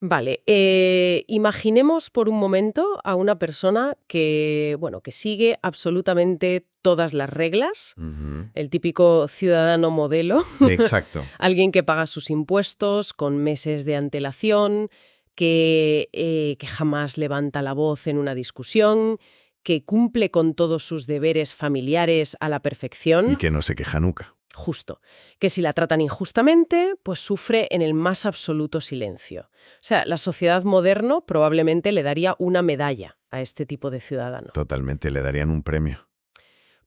Vale, imaginemos por un momento a una persona que, bueno, que sigue absolutamente todas las reglas, Ujú. el típico ciudadano modelo, Exacto. alguien que paga sus impuestos con meses de antelación, que jamás levanta la voz en una discusión, que cumple con todos sus deberes familiares a la Y perfección. que no se queja nunca. Justo, que si la tratan injustamente, pues sufre en el más absoluto silencio. O sea, la sociedad moderna probablemente le daría una medalla a este tipo de ciudadano. Totalmente, le darían un premio.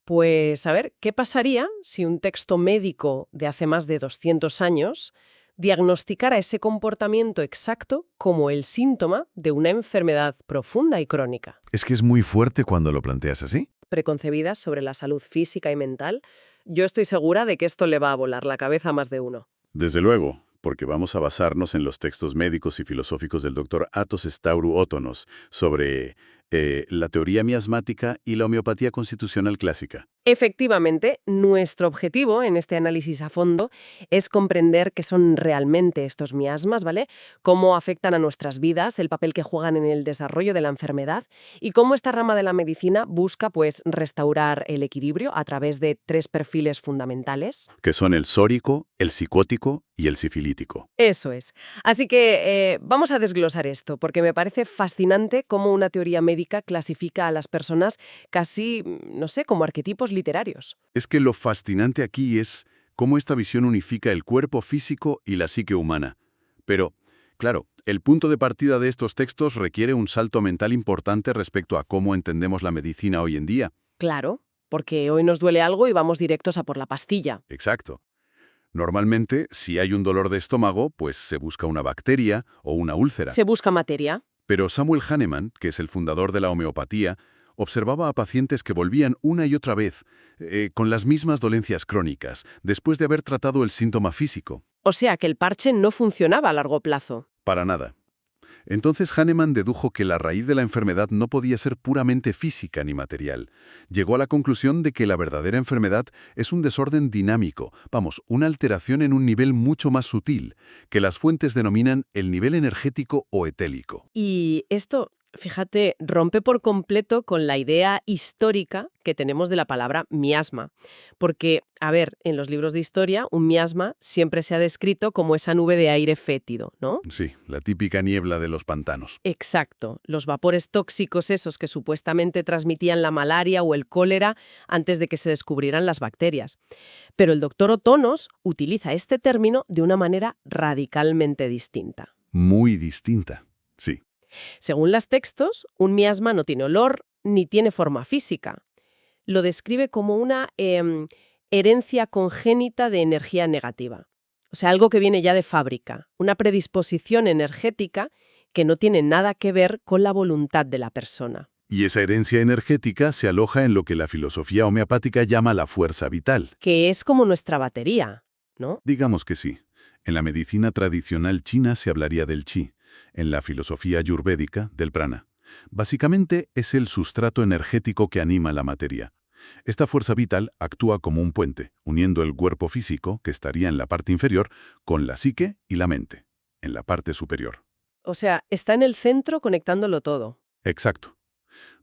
Pues a ver, ¿qué pasaría si un texto médico de hace más de 200 años diagnosticara ese comportamiento exacto como el síntoma de una enfermedad profunda y crónica, Es que es muy fuerte cuando lo planteas así. preconcebidas sobre la salud física y mental? Yo estoy segura de que esto le va a volar la cabeza a más de uno. Desde luego, porque vamos a basarnos en los textos médicos y filosóficos del doctor Athos Stauru Ótonos sobre la teoría miasmática y la homeopatía constitucional clásica. Efectivamente, nuestro objetivo en este análisis a fondo es comprender qué son realmente estos miasmas, ¿vale? Cómo afectan a nuestras vidas, el papel que juegan en el desarrollo de la enfermedad y cómo esta rama de la medicina busca, pues, restaurar el equilibrio a través de tres perfiles fundamentales. Que son el sórico, el psicótico y el sifilítico. Eso es. Así que vamos a desglosar esto, porque me parece fascinante cómo una teoría médica clasifica a las personas casi, no sé, como arquetipos literarios. Es que lo fascinante aquí es cómo esta visión unifica el cuerpo físico y la psique humana. Pero, claro, el punto de partida de estos textos requiere un salto mental importante respecto a cómo entendemos la medicina hoy en día. Claro, porque hoy nos duele algo y vamos directos a por la pastilla. Exacto. Normalmente, si hay un dolor de estómago, pues se busca una bacteria o una úlcera. Se busca materia. Pero Samuel Hahnemann, que es el fundador de la homeopatía, observaba a pacientes que volvían una y otra vez con las mismas dolencias crónicas, después de haber tratado el síntoma físico. O sea que el parche no funcionaba a largo plazo. Para nada. Entonces Hahnemann dedujo que la raíz de la enfermedad no podía ser puramente física ni material. Llegó a la conclusión de que la verdadera enfermedad es un desorden dinámico, vamos, una alteración en un nivel mucho más sutil, que las fuentes denominan el nivel energético o etélico. Y esto, fíjate, rompe por completo con la idea histórica que tenemos de la palabra miasma. Porque, a ver, en los libros de historia, un miasma siempre se ha descrito como esa nube de aire fétido, ¿no? Sí, la típica niebla de los pantanos. Exacto, los vapores tóxicos esos que supuestamente transmitían la malaria o el cólera antes de que se descubrieran las bacterias. Pero el doctor Otonos utiliza este término de una manera radicalmente distinta. Muy distinta. Sí. Según los textos, un miasma no tiene olor ni tiene forma física. Lo describe como una herencia congénita de energía negativa. O sea, algo que viene ya de fábrica, una predisposición energética que no tiene nada que ver con la voluntad de la persona. Y esa herencia energética se aloja en lo que la filosofía homeopática llama la fuerza vital. Que es como nuestra batería, ¿no? Digamos que sí. En la medicina tradicional china se hablaría del chi, en la filosofía ayurvédica del prana. Básicamente es el sustrato energético que anima la materia. Esta fuerza vital actúa como un puente, uniendo el cuerpo físico, que estaría en la parte inferior, con la psique y la mente, en la parte superior. O sea, está en el centro conectándolo todo. Exacto.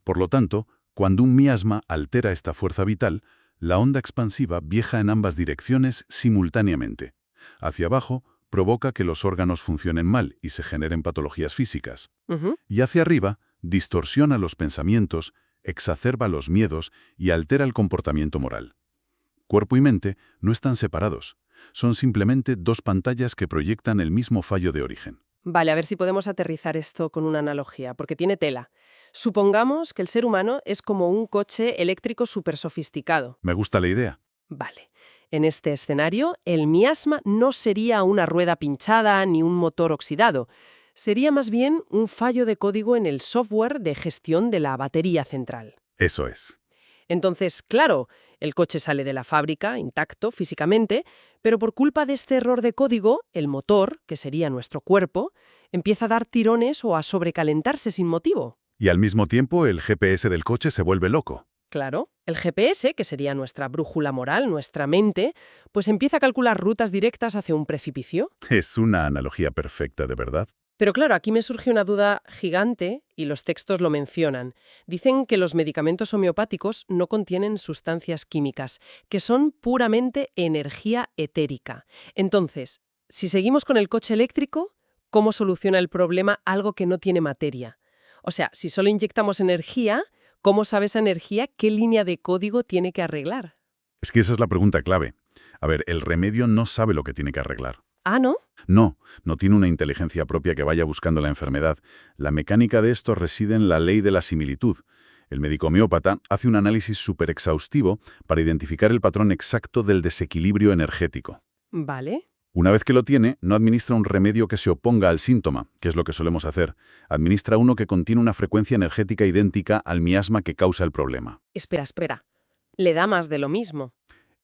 Por lo tanto, cuando un miasma altera esta fuerza vital, la onda expansiva viaja en ambas direcciones simultáneamente. Hacia abajo, provoca que los órganos funcionen mal y se generen patologías físicas. Ujú. Y hacia arriba, distorsiona los pensamientos, exacerba los miedos y altera el comportamiento moral. Cuerpo y mente no están separados. Son simplemente dos pantallas que proyectan el mismo fallo de origen. Vale, a ver si podemos aterrizar esto con una analogía, porque tiene tela. Supongamos que el ser humano es como un coche eléctrico súper sofisticado. Me gusta la idea. Vale. En este escenario, el miasma no sería una rueda pinchada ni un motor oxidado. Sería más bien un fallo de código en el software de gestión de la batería central. Eso es. Entonces, claro, el coche sale de la fábrica intacto físicamente, pero por culpa de este error de código, el motor, que sería nuestro cuerpo, empieza a dar tirones o a sobrecalentarse sin motivo. Y al mismo tiempo, el GPS del coche se vuelve loco. Claro, el GPS, que sería nuestra brújula moral, nuestra mente, pues empieza a calcular rutas directas hacia un precipicio. Es una analogía perfecta, de verdad. Pero claro, aquí me surge una duda gigante y los textos lo mencionan. Dicen que los medicamentos homeopáticos no contienen sustancias químicas, que son puramente energía etérica. Entonces, si seguimos con el coche eléctrico, ¿cómo soluciona el problema algo que no tiene materia? O sea, si solo inyectamos energía, ¿cómo sabe esa energía qué línea de código tiene que arreglar? Es que esa es la pregunta clave. A ver, el remedio no sabe lo que tiene que arreglar. Ah, ¿no? No tiene una inteligencia propia que vaya buscando la enfermedad. La mecánica de esto reside en la ley de la similitud. El médico homeópata hace un análisis súper exhaustivo para identificar el patrón exacto del desequilibrio energético. Vale. Una vez que lo tiene, no administra un remedio que se oponga al síntoma, que es lo que solemos hacer. Administra uno que contiene una frecuencia energética idéntica al miasma que causa el problema. Espera. Le da más de lo mismo.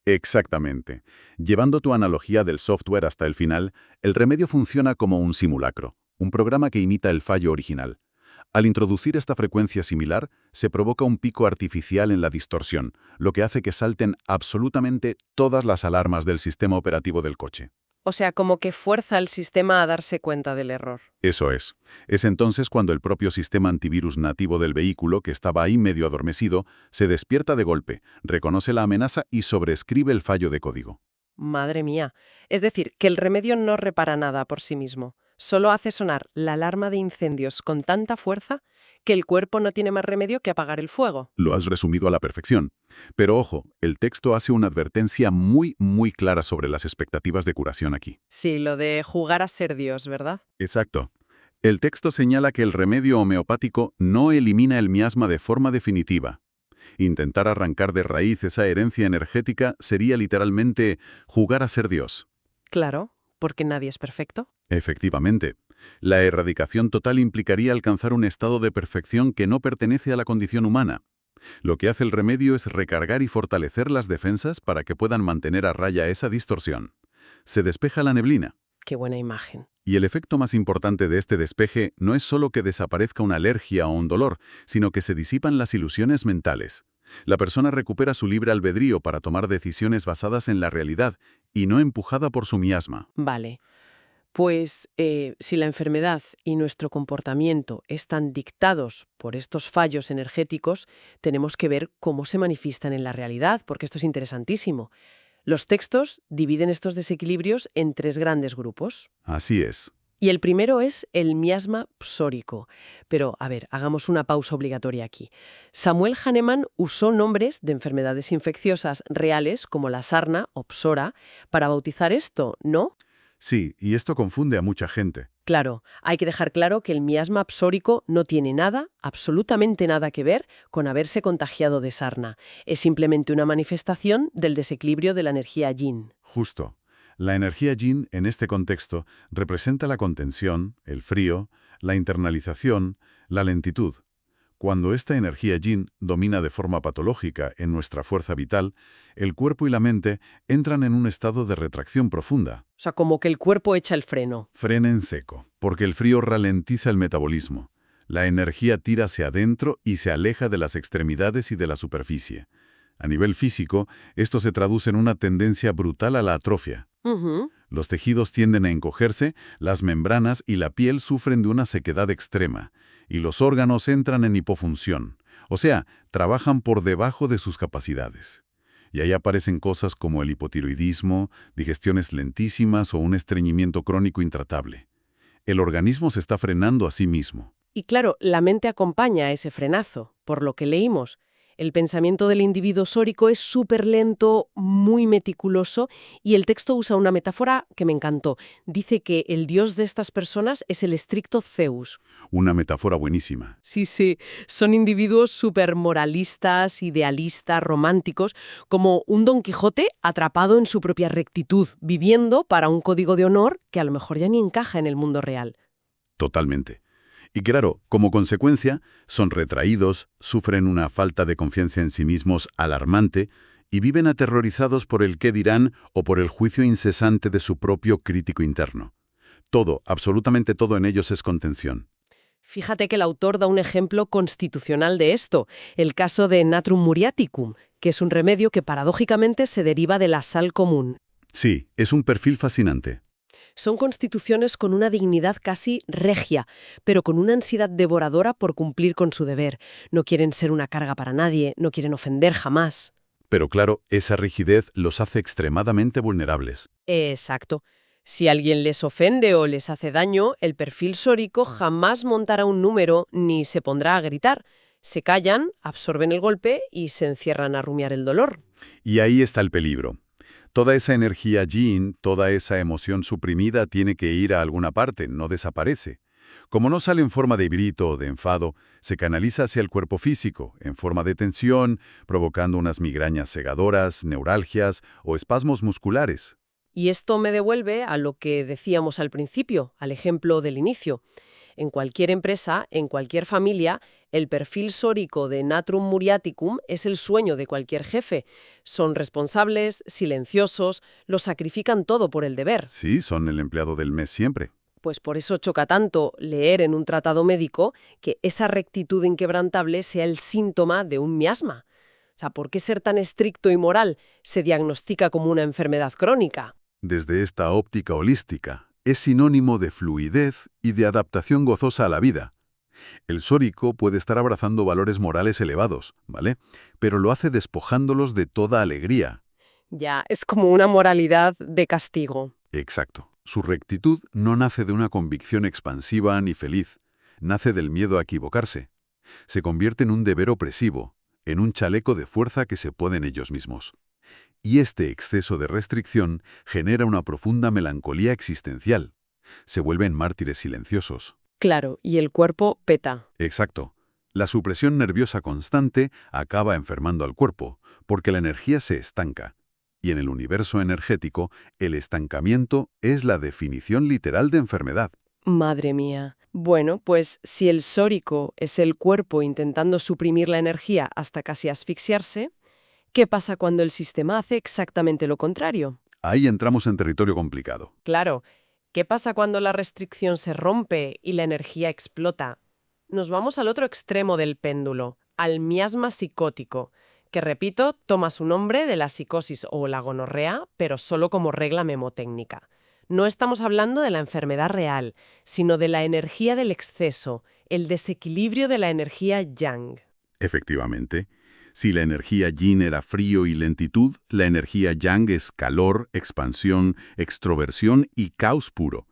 Exactamente. Llevando tu analogía del software hasta el final, el remedio funciona como un simulacro, un programa que imita el fallo original. Al introducir esta frecuencia similar, se provoca un pico artificial en la distorsión, lo que hace que salten absolutamente todas las alarmas del sistema operativo del coche. O sea, como que fuerza al sistema a darse cuenta del error. Eso es. Es entonces cuando el propio sistema antivirus nativo del vehículo, que estaba ahí medio adormecido, se despierta de golpe, reconoce la amenaza y sobreescribe el fallo de código. Madre mía. Es decir, que el remedio no repara nada por sí mismo. Solo hace sonar la alarma de incendios con tanta fuerza que el cuerpo no tiene más remedio que apagar el fuego. Lo has resumido a la perfección. Pero ojo, el texto hace una advertencia muy clara sobre las expectativas de curación aquí. Sí, lo de jugar a ser Dios, ¿verdad? Exacto. El texto señala que el remedio homeopático no elimina el miasma de forma definitiva. Intentar arrancar de raíz esa herencia energética sería literalmente jugar a ser Dios. Claro, porque nadie es perfecto. Efectivamente. La erradicación total implicaría alcanzar un estado de perfección que no pertenece a la condición humana. Lo que hace el remedio es recargar y fortalecer las defensas para que puedan mantener a raya esa distorsión. Se despeja la neblina. Qué buena imagen. Y el efecto más importante de este despeje no es solo que desaparezca una alergia o un dolor, sino que se disipan las ilusiones mentales. La persona recupera su libre albedrío para tomar decisiones basadas en la realidad y no empujada por su miasma. Vale. Pues si la enfermedad y nuestro comportamiento están dictados por estos fallos energéticos, tenemos que ver cómo se manifiestan en la realidad, porque esto es interesantísimo. Los textos dividen estos desequilibrios en tres grandes grupos. Así es. Y el primero es el miasma psórico. Pero, a ver, hagamos una pausa obligatoria aquí. Samuel Hahnemann usó nombres de enfermedades infecciosas reales, como la sarna o psora, para bautizar esto, ¿no? Sí, y esto confunde a mucha gente. Claro, hay que dejar claro que el miasma psórico no tiene nada, absolutamente nada que ver con haberse contagiado de sarna. Es simplemente una manifestación del desequilibrio de la energía yin. Justo. La energía yin, en este contexto, representa la contención, el frío, la internalización, la lentitud. Cuando esta energía yin domina de forma patológica en nuestra fuerza vital, el cuerpo y la mente entran en un estado de retracción profunda. O sea, como que el cuerpo echa el freno. Frena en seco, porque el frío ralentiza el metabolismo. La energía tira hacia adentro y se aleja de las extremidades y de la superficie. A nivel físico, esto se traduce en una tendencia brutal a la atrofia. Ujú. Los tejidos tienden a encogerse, las membranas y la piel sufren de una sequedad extrema, y los órganos entran en hipofunción, o sea, trabajan por debajo de sus capacidades. Y ahí aparecen cosas como el hipotiroidismo, digestiones lentísimas o un estreñimiento crónico intratable. El organismo se está frenando a sí mismo. Y claro, la mente acompaña a ese frenazo, por lo que leímos. El pensamiento del individuo sórico es súper lento, muy meticuloso, y el texto usa una metáfora que me encantó. Dice que el dios de estas personas es el estricto Zeus. Una metáfora buenísima. Sí, son individuos súper moralistas, idealistas, románticos, como un Don Quijote atrapado en su propia rectitud, viviendo para un código de honor que a lo mejor ya ni encaja en el mundo real. Totalmente. Y claro, como consecuencia, son retraídos, sufren una falta de confianza en sí mismos alarmante y viven aterrorizados por el qué dirán o por el juicio incesante de su propio crítico interno. Todo, absolutamente todo en ellos es contención. Fíjate que el autor da un ejemplo constitucional de esto, el caso de Natrum muriaticum, que es un remedio que paradójicamente se deriva de la sal común. Sí, es un perfil fascinante. Son constituciones con una dignidad casi regia, pero con una ansiedad devoradora por cumplir con su deber. No quieren ser una carga para nadie, no quieren ofender jamás. Pero claro, esa rigidez los hace extremadamente vulnerables. Exacto. Si alguien les ofende o les hace daño, el perfil sórico jamás montará un número ni se pondrá a gritar. Se callan, absorben el golpe y se encierran a rumiar el dolor. Y ahí está el peligro. Toda esa energía yin, toda esa emoción suprimida tiene que ir a alguna parte, no desaparece. Como no sale en forma de grito o de enfado, se canaliza hacia el cuerpo físico, en forma de tensión, provocando unas migrañas cegadoras, neuralgias o espasmos musculares. Y esto me devuelve a lo que decíamos al principio, al ejemplo del inicio. En cualquier empresa, en cualquier familia, el perfil sórico de Natrum Muriaticum es el sueño de cualquier jefe. Son responsables, silenciosos, lo sacrifican todo por el deber. Sí, son el empleado del mes siempre. Pues por eso choca tanto leer en un tratado médico que esa rectitud inquebrantable sea el síntoma de un miasma. O sea, ¿por qué ser tan estricto y moral se diagnostica como una enfermedad crónica? Desde esta óptica holística, es sinónimo de fluidez y de adaptación gozosa a la vida. El sórico puede estar abrazando valores morales elevados, ¿vale? Pero lo hace despojándolos de toda alegría. Ya, es como una moralidad de castigo. Exacto. Su rectitud no nace de una convicción expansiva ni feliz, nace del miedo a equivocarse. Se convierte en un deber opresivo, en un chaleco de fuerza que se ponen ellos mismos. Y este exceso de restricción genera una profunda melancolía existencial. Se vuelven mártires silenciosos. Claro, y el cuerpo peta. Exacto. La supresión nerviosa constante acaba enfermando al cuerpo, porque la energía se estanca. Y en el universo energético, el estancamiento es la definición literal de enfermedad. Madre mía. Bueno, pues si el sórico es el cuerpo intentando suprimir la energía hasta casi asfixiarse, ¿qué pasa cuando el sistema hace exactamente lo contrario? Ahí entramos en territorio complicado. Claro, ¿qué pasa cuando la restricción se rompe y la energía explota? Nos vamos al otro extremo del péndulo, al miasma psicótico, que, repito, toma su nombre de la psicosis o la gonorrea, pero solo como regla memotécnica. No estamos hablando de la enfermedad real, sino de la energía del exceso, el desequilibrio de la energía yang. Efectivamente, si la energía yin era frío y lentitud, la energía yang es calor, expansión, extroversión y caos puro.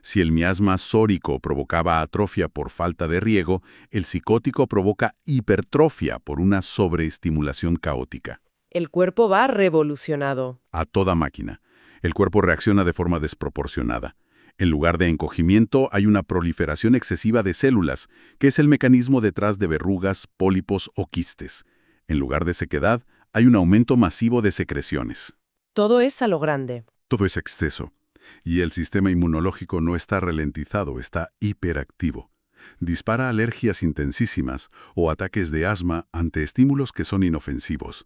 Si el miasma sórico provocaba atrofia por falta de riego, el psicótico provoca hipertrofia por una sobreestimulación caótica. El cuerpo va revolucionado. A toda máquina. El cuerpo reacciona de forma desproporcionada. En lugar de encogimiento, hay una proliferación excesiva de células, que es el mecanismo detrás de verrugas, pólipos o quistes. En lugar de sequedad, hay un aumento masivo de secreciones. Todo es a lo grande. Todo es exceso. Y el sistema inmunológico no está ralentizado, está hiperactivo. Dispara alergias intensísimas o ataques de asma ante estímulos que son inofensivos.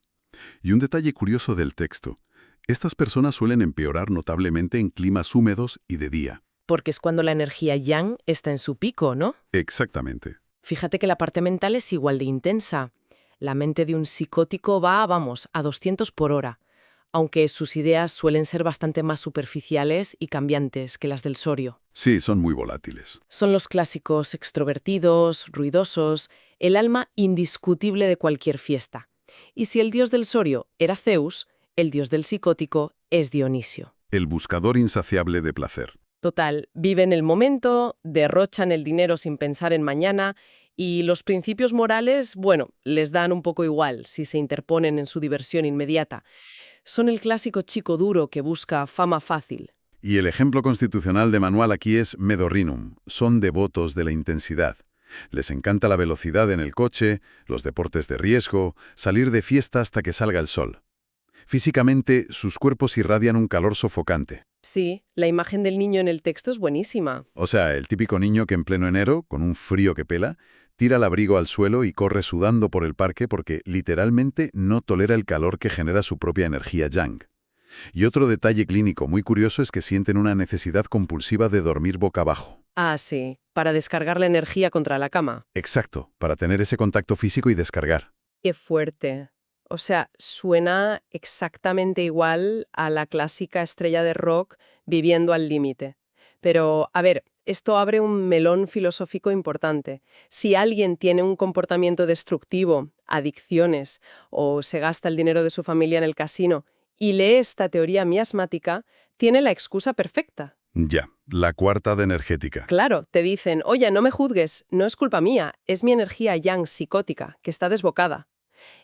Y un detalle curioso del texto. Estas personas suelen empeorar notablemente en climas húmedos y de día. Porque es cuando la energía yang está en su pico, ¿no? Exactamente. Fíjate que la parte mental es igual de intensa. La mente de un psicótico va, vamos, a 200 por hora, aunque sus ideas suelen ser bastante más superficiales y cambiantes que las del sorio. Sí, son muy volátiles. Son los clásicos extrovertidos, ruidosos, el alma indiscutible de cualquier fiesta. Y si el dios del sorio era Zeus, el dios del psicótico es Dionisio. El buscador insaciable de placer. Total, viven el momento, derrochan el dinero sin pensar en mañana y los principios morales, bueno, les dan un poco igual si se interponen en su diversión inmediata. Son el clásico chico duro que busca fama fácil. Y el ejemplo constitucional de manual aquí es Medorrinum. Son devotos de la intensidad. Les encanta la velocidad en el coche, los deportes de riesgo, salir de fiesta hasta que salga el sol. Físicamente, sus cuerpos irradian un calor sofocante. Sí, la imagen del niño en el texto es buenísima. O sea, el típico niño que en pleno enero, con un frío que pela, tira el abrigo al suelo y corre sudando por el parque porque literalmente no tolera el calor que genera su propia energía yang. Y otro detalle clínico muy curioso es que sienten una necesidad compulsiva de dormir boca abajo. Ah, sí, para descargar la energía contra la cama. Exacto, para tener ese contacto físico y descargar. Qué fuerte. O sea, suena exactamente igual a la clásica estrella de rock viviendo al límite. Pero, a ver, esto abre un melón filosófico importante. Si alguien tiene un comportamiento destructivo, adicciones, o se gasta el dinero de su familia en el casino, y lee esta teoría miasmática, tiene la excusa perfecta. Ya, la cuarta de energética. Claro, te dicen, oye, no me juzgues, no es culpa mía, es mi energía yang psicótica, que está desbocada.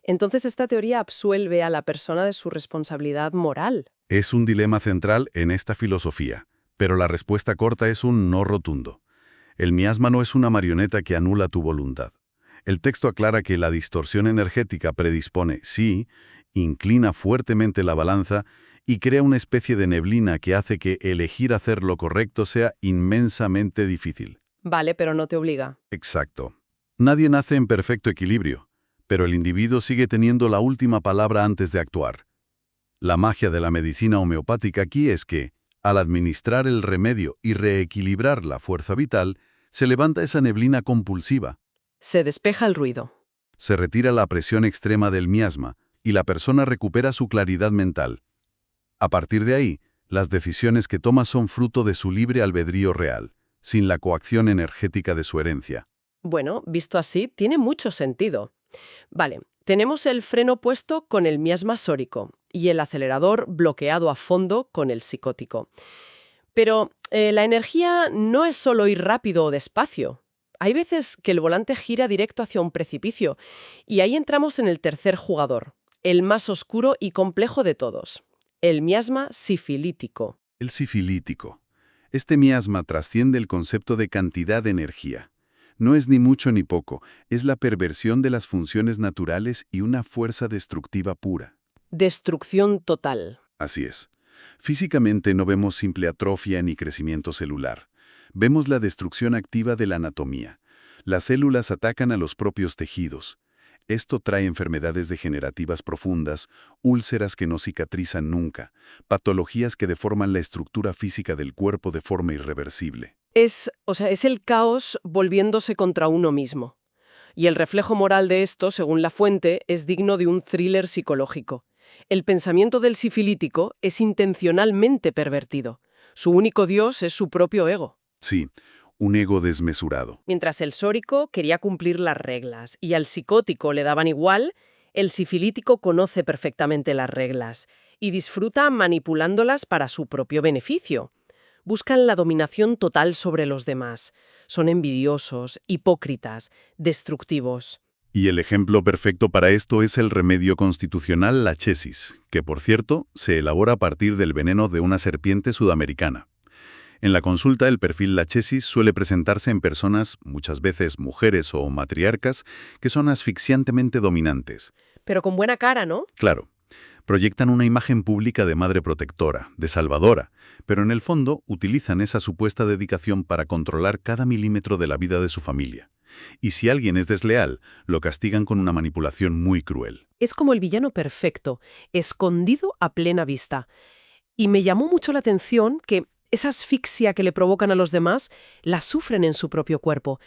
Entonces esta teoría absuelve a la persona de su responsabilidad moral. Es un dilema central en esta filosofía, pero la respuesta corta es un no rotundo. El miasma no es una marioneta que anula tu voluntad. El texto aclara que la distorsión energética predispone, sí, inclina fuertemente la balanza y crea una especie de neblina que hace que elegir hacer lo correcto sea inmensamente difícil. Vale, pero no te obliga. Exacto. Nadie nace en perfecto equilibrio, pero el individuo sigue teniendo la última palabra antes de actuar. La magia de la medicina homeopática aquí es que, al administrar el remedio y reequilibrar la fuerza vital, se levanta esa neblina compulsiva, Se despeja el ruido. se retira la presión extrema del miasma y la persona recupera su claridad mental. A partir de ahí, las decisiones que toma son fruto de su libre albedrío real, sin la coacción energética de su herencia. Bueno, visto así, tiene mucho sentido. Vale, tenemos el freno puesto con el miasma sórico y el acelerador bloqueado a fondo con el psicótico. Pero la energía no es solo ir rápido o despacio. Hay veces que el volante gira directo hacia un precipicio y ahí entramos en el tercer jugador, el más oscuro y complejo de todos, el miasma sifilítico. El sifilítico. Este miasma trasciende el concepto de cantidad de energía. No es ni mucho ni poco, es la perversión de las funciones naturales y una fuerza destructiva pura. Destrucción total. Así es. Físicamente no vemos simple atrofia ni crecimiento celular. Vemos la destrucción activa de la anatomía. Las células atacan a los propios tejidos. Esto trae enfermedades degenerativas profundas, úlceras que no cicatrizan nunca, patologías que deforman la estructura física del cuerpo de forma irreversible. Es el caos volviéndose contra uno mismo. Y el reflejo moral de esto, según la fuente, es digno de un thriller psicológico. El pensamiento del sifilítico es intencionalmente pervertido. Su único dios es su propio ego. Sí, un ego desmesurado. Mientras el sórico quería cumplir las reglas y al psicótico le daban igual, el sifilítico conoce perfectamente las reglas y disfruta manipulándolas para su propio beneficio. Buscan la dominación total sobre los demás. Son envidiosos, hipócritas, destructivos. Y el ejemplo perfecto para esto es el remedio constitucional lachesis, que por cierto se elabora a partir del veneno de una serpiente sudamericana. En la consulta, el perfil lachesis suele presentarse en personas, muchas veces mujeres o matriarcas, que son asfixiantemente dominantes. Pero con buena cara, ¿no? Claro, proyectan una imagen pública de madre protectora, de salvadora, pero en el fondo utilizan esa supuesta dedicación para controlar cada milímetro de la vida de su familia. Y si alguien es desleal, lo castigan con una manipulación muy cruel. Es como el villano perfecto, escondido a plena vista. Y me llamó mucho la atención que esa asfixia que le provocan a los demás la sufren en su propio cuerpo.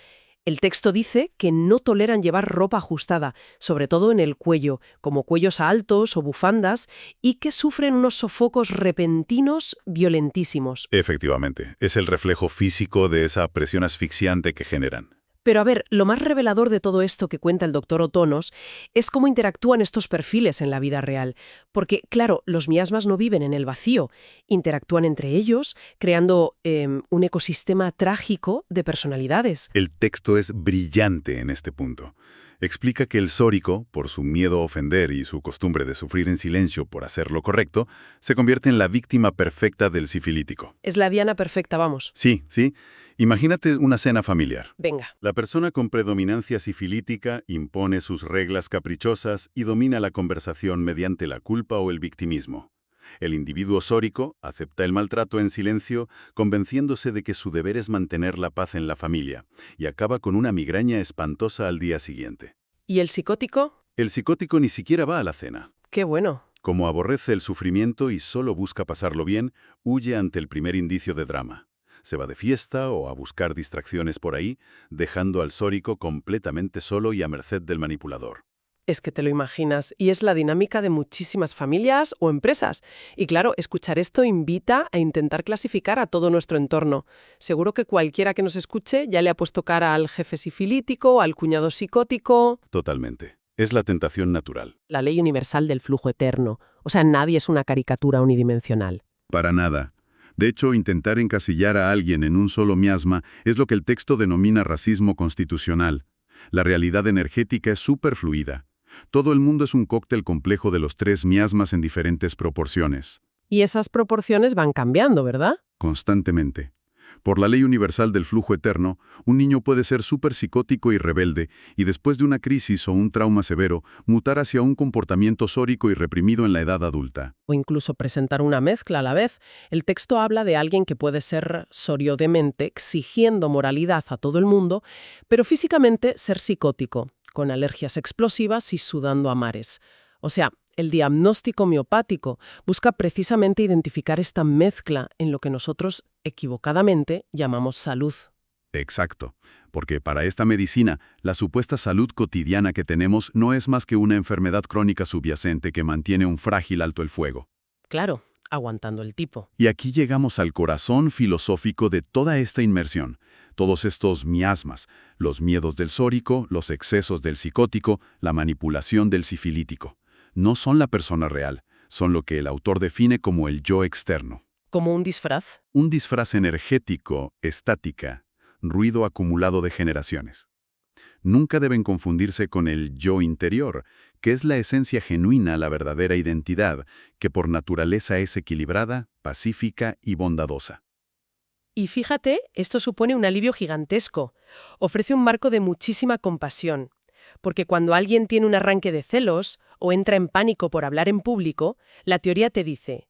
El texto dice que no toleran llevar ropa ajustada, sobre todo en el cuello, como cuellos altos o bufandas, y que sufren unos sofocos repentinos violentísimos. Efectivamente, es el reflejo físico de esa presión asfixiante que generan. Pero a ver, lo más revelador de todo esto que cuenta el doctor Otonos es cómo interactúan estos perfiles en la vida real. Porque, claro, los miasmas no viven en el vacío, interactúan entre ellos, creando un ecosistema trágico de personalidades. El texto es brillante en este punto. Explica que el sórico, por su miedo a ofender y su costumbre de sufrir en silencio por hacer lo correcto, se convierte en la víctima perfecta del sifilítico. Es la diana perfecta, vamos. Sí. Imagínate una cena familiar. Venga. La persona con predominancia sifilítica impone sus reglas caprichosas y domina la conversación mediante la culpa o el victimismo. El individuo sórico acepta el maltrato en silencio, convenciéndose de que su deber es mantener la paz en la familia, y acaba con una migraña espantosa al día siguiente. ¿Y el psicótico? El psicótico ni siquiera va a la cena. ¡Qué bueno! Como aborrece el sufrimiento y solo busca pasarlo bien, huye ante el primer indicio de drama. Se va de fiesta o a buscar distracciones por ahí, dejando al sórico completamente solo y a merced del manipulador. Es que te lo imaginas, y es la dinámica de muchísimas familias o empresas. Y claro, escuchar esto invita a intentar clasificar a todo nuestro entorno. Seguro que cualquiera que nos escuche ya le ha puesto cara al jefe sifilítico, al cuñado psicótico. Totalmente. Es la tentación natural. La ley universal del flujo eterno. O sea, nadie es una caricatura unidimensional. Para nada. De hecho, intentar encasillar a alguien en un solo miasma es lo que el texto denomina racismo constitucional. La realidad energética es superfluida. Todo el mundo es un cóctel complejo de los 3 miasmas en diferentes proporciones. Y esas proporciones van cambiando, ¿verdad? Constantemente. Por la ley universal del flujo eterno, un niño puede ser superpsicótico y rebelde, y después de una crisis o un trauma severo, mutar hacia un comportamiento sórico y reprimido en la edad adulta. O incluso presentar una mezcla a la vez. El texto habla de alguien que puede ser sorio de mente, exigiendo moralidad a todo el mundo, pero físicamente ser psicótico, con alergias explosivas y sudando a mares. O sea, el diagnóstico homeopático busca precisamente identificar esta mezcla en lo que nosotros equivocadamente llamamos salud. Exacto, porque para esta medicina, la supuesta salud cotidiana que tenemos no es más que una enfermedad crónica subyacente que mantiene un frágil alto el fuego. Claro, aguantando el tipo. Y aquí llegamos al corazón filosófico de toda esta inmersión. Todos estos miasmas, los miedos del sórico, los excesos del psicótico, la manipulación del sifilítico. No son la persona real, son lo que el autor define como el yo externo. ¿Como un disfraz? Un disfraz energético, estática, ruido acumulado de generaciones. Nunca deben confundirse con el yo interior, que es la esencia genuina, la verdadera identidad, que por naturaleza es equilibrada, pacífica y bondadosa. Y fíjate, esto supone un alivio gigantesco. Ofrece un marco de muchísima compasión. Porque cuando alguien tiene un arranque de celos o entra en pánico por hablar en público, la teoría te dice,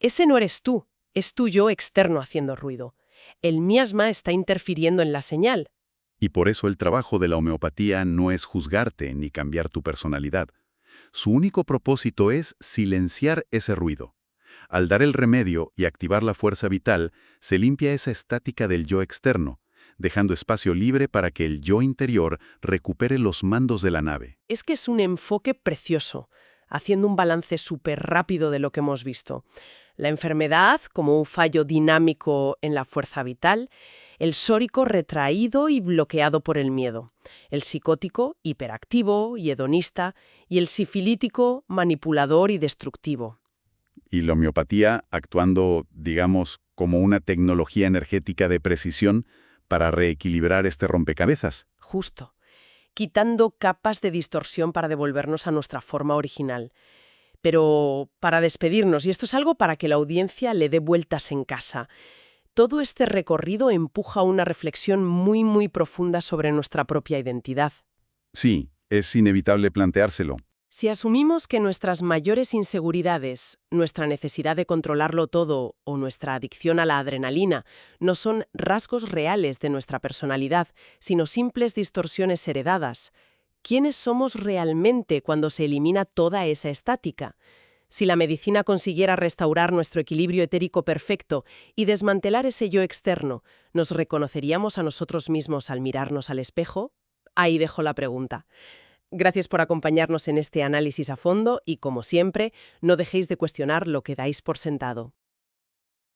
ese no eres tú, es tu yo externo haciendo ruido. El miasma está interfiriendo en la señal. Y por eso el trabajo de la homeopatía no es juzgarte ni cambiar tu personalidad. Su único propósito es silenciar ese ruido. Al dar el remedio y activar la fuerza vital, se limpia esa estática del yo externo, dejando espacio libre para que el yo interior recupere los mandos de la nave. Es que es un enfoque precioso, haciendo un balance súper rápido de lo que hemos visto. La enfermedad como un fallo dinámico en la fuerza vital, el sórico retraído y bloqueado por el miedo, el psicótico hiperactivo y hedonista, y el sifilítico manipulador y destructivo. Y la homeopatía actuando, digamos, como una tecnología energética de precisión para reequilibrar este rompecabezas. Justo, quitando capas de distorsión para devolvernos a nuestra forma original. Pero para despedirnos, y esto es algo para que la audiencia le dé vueltas en casa, todo este recorrido empuja a una reflexión muy profunda sobre nuestra propia identidad. Sí, es inevitable planteárselo. Si asumimos que nuestras mayores inseguridades, nuestra necesidad de controlarlo todo o nuestra adicción a la adrenalina no son rasgos reales de nuestra personalidad, sino simples distorsiones heredadas, ¿quiénes somos realmente cuando se elimina toda esa estática? Si la medicina consiguiera restaurar nuestro equilibrio etérico perfecto y desmantelar ese yo externo, ¿nos reconoceríamos a nosotros mismos al mirarnos al espejo? Ahí dejo la pregunta. Gracias por acompañarnos en este análisis a fondo y, como siempre, no dejéis de cuestionar lo que dais por sentado.